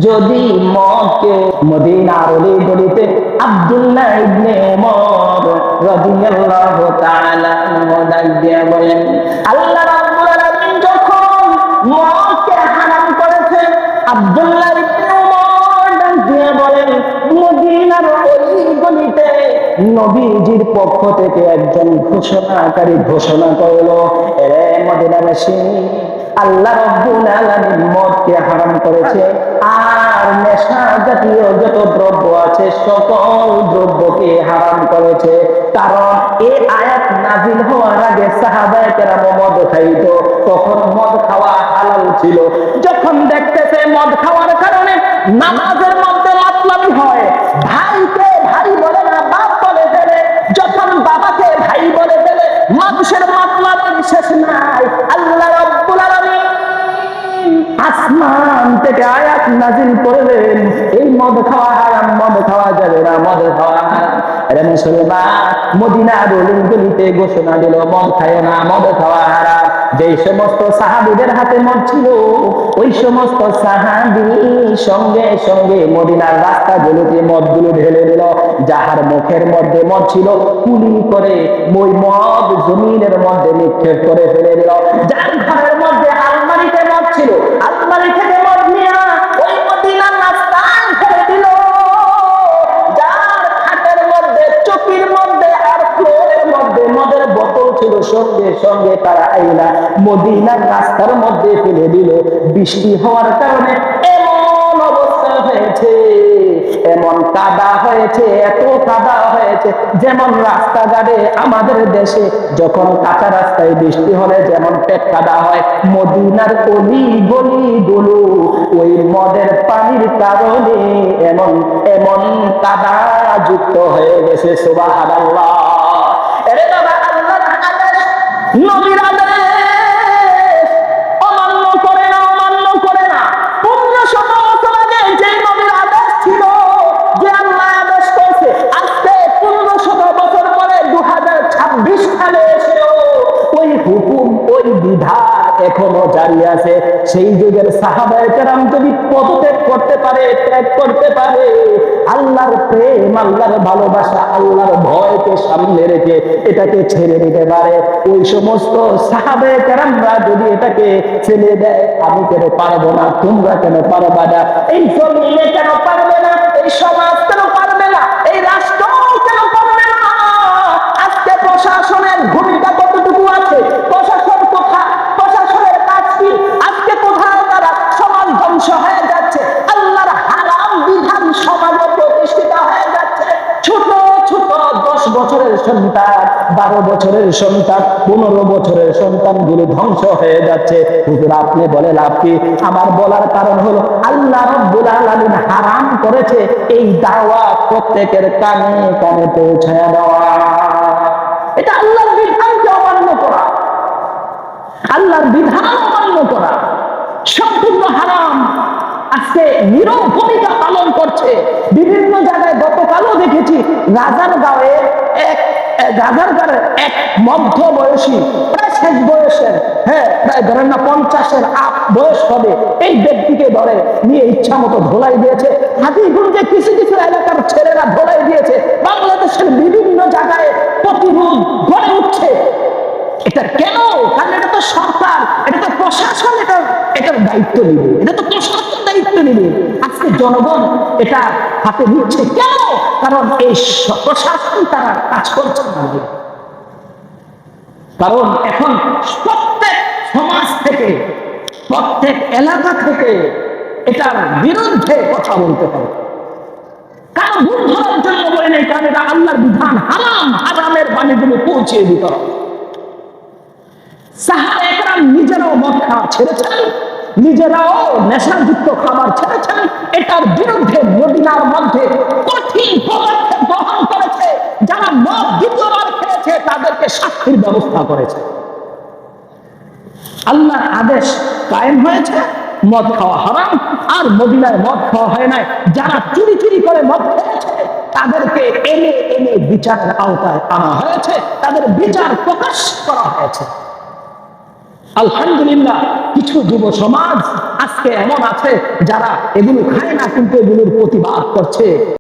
যদি মদকে মদিনার অলি গলিতে আব্দুল্লাহ ইবনে ওমর রাদিয়াল্লাহু তাআলা দিয়ে বলেন, আল্লাহ রাব্বুল আলামিন যখন মদকে হারাম করেছে, আব্দুল্লাহ ইবনে ওমর দিয়ে বলেন, মদিনার অলি গলিতে নবীজির পক্ষ থেকে একজন ঘোষণাকারী ঘোষণা করলো, এ মদিনাবাসী, আল্লাহ রাব্বুল আলামিন মদকে হারাম করেছে, আর নেশা জাতীয় যত দ্রব্য আছে সকল দ্রব্যকে হারাম করেছে। কারণ এই আয়াত নাযিল হওয়ার আগে সাহাবায়ে কেরাম মদ খাইতো, তখন মদ খাওয়া হালাল ছিল। যখন দেখতেছে মদ খাওয়ার কারণে নামাজের মধ্যে মাতলামি হয়, ভাইকে ভাই বলে না বাপ বলে ফেলে, যখন বাবাকে ভাই বলে ফেলে, মানুষের মাতলামির শেষ নাই। আল্লাহ রাব্বুল আলামিন আসমান থেকে আয়াত নাযিল করলেন, এই মদ খাওয়া হারাম, মদ খাওয়া যাবে না, মদ খাওয়া হারাম। আরে মুসলমান, মদিনার অলিগলিতে ঘোষণা দিল, মদ খায় না, মদ খাওয়া হারাম। যেই সমস্ত সাহাবীদের হাতে মদ ছিল, ওই সমস্ত সাহাবী সঙ্গে সঙ্গে মদিনার রাস্তাগুলোতে মদগুলো ঢেলে দিল। যাহার মুখের মধ্যে মদ ছিল, কুলি করে ওই মদ জমিনের মধ্যে নিক্ষেপ করে ফেলে দিল। যার ঘরের মধ্যে আলমারিতে মদ ছিল, আলমারি থেকে মদ নিয়ে ওই মদিনার রাস্তায় ফেলে দিল। যার খাটের মধ্যে, চকির মধ্যে আর ফ্লোরের মধ্যে মদের বোতল ছিল, সঙ্গে সঙ্গে তারা আইনা মদিনার রাস্তার মধ্যে ফেলে দিল। বৃষ্টি হওয়ার কারণে এমন অবস্থা হয়েছে, এমন কাদা হয়েছে, এত কাদা হয়েছে, যেমন রাস্তাঘাটে আমাদের দেশে যখন কাঁচা রাস্তায় বৃষ্টি হলে যেমন পেট কাদা হয়, মদিনার অলি গলি গুলো ওই মদের পানির কারণে এমন এমন কাদা যুক্ত হয়ে গেছে। সুবহানাল্লাহ। এরে বাবা, আল্লাহর আদেশ, নবীর আদেশ অমান্য করে না, অমান্য করে না। 1500 বছর আগে যে নবীর আদেশ ছিল, যে আল্লাহ আদেশ করছে, আজকে 1500 বছর পরে 2026 সালে এসেও ওই হুকুম, ওই বিধান এখনো জারি আছে। সেই যুগের সাহাবায়ে কেরাম যদি পদত্যাগ করতে পারে, ত্যাগ করতে পারে, আল্লাহর প্রেম, আল্লাহর ভালোবাসা, আল্লাহর ভয়কে সামনে রেখে এটাকে ছেড়ে দিতে পারে, ওই সমস্ত সাহাবায়ে কেরামরা যদি এটাকে ছেড়ে দেয়, আমি কেন পারবো না, তোমরা কেন পারবা না, এই জমিনে কেন পারবে না, এই সমাজ কেন পারবে না, এই রাষ্ট্র কেন পারবে না? আজকে প্রশাসনের ভূমিকা কতটুকু আছে? প্রশাসন কোথায়? প্রশাসনের কাজ কি? আজকে কোথায় তারা? সমাজ ধ্বংস হয়ে যাচ্ছে, আল্লাহর হারাম বিধান সমাজে প্রতিষ্ঠিত হয়ে যাচ্ছে। ছোট ছোট 10 বছরের সন্তান, 12 বছরের সন্তান, 15 বছরের সন্তান গুলো ধ্বংস হয়ে যাচ্ছে। হুজুর আপনি বলে লাভ কি? আমার বলার কারণ হলো আল্লাহ রাব্বুল আলামিন হারাম করেছে, এই দাওয়াত প্রত্যেকের কানে কানে পৌঁছায় দেওয়া। এটা আল্লাহর বিধানকে অমান্য করা, আল্লাহর বিধান অমান্য করা সম্পূর্ণ হারাম। আজকে নীরব ভূমিকা পালন করছে বিভিন্ন জায়গায়। গতকালও দেখেছি রাজারগাঁওয়ে এক মধ্য বয়সী, প্রায় শেষ বয়সের, প্রায় ধরেন না 50-এর আপ বয়স হবে, এই ব্যক্তিকে ধরে নিয়ে ইচ্ছা মতো ধোলাই দিয়েছে। হাতিগঞ্জে কিছু কিছু এলাকার ছেলেরা ধোলাই দিয়েছে। বাংলাদেশের বিভিন্ন জায়গায় প্রতিরোধ গড়ে উঠছে। এটা কেন? কারণ এটা তো সরকার, এটা তো প্রশাসন, এটার দায়িত্ব নিবে, এটা তো প্রশাসন দায়িত্ব নিবে। আজকে জনগণ এটা হাতে নিচ্ছে কেন? কারণ এই প্রশাসন তারা কাজ করছে না। কারণ এখন প্রত্যেক সমাজ থেকে, প্রত্যেক এলাকা থেকে এটার বিরুদ্ধে কথা বলতে হবে। কারণ ভুল ধরার জন্য বলে নেই, কারণ এটা আল্লাহর বিধান, হারাম, হারামের বাণীগুলো পৌঁছে দিতে হবে। সাহাবায়ে কেরাম নিজেরাও মদ খাওয়া ছেড়েছেন, নিজেরাও নেশাযুক্ত খাবার ছেড়েছেন। এটার বিরুদ্ধে মদিনার মধ্যে কঠিন পদক্ষেপ গ্রহণ করেছে। যারা মদ দ্বিতীয়বার খেয়েছে তাদেরকে শাস্তির ব্যবস্থা করেছে। আল্লাহর আদেশ কায়েম হয়েছে, মদ খাওয়া হারাম। আর মদিনায় মদ খাওয়া হয় নাই। যারা চুরি চুরি করে মদ খেয়েছে তাদেরকে এনে এনে বিচারের আওতায় আনা হয়েছে, তাদের বিচার প্রকাশ করা হয়েছে। আলহামদুলিল্লাহ, কিছু যুব সমাজ আজকে এমন আছে যারা এগুলো খায় না কিন্তু এগুলোর প্রতিবাদ করছে।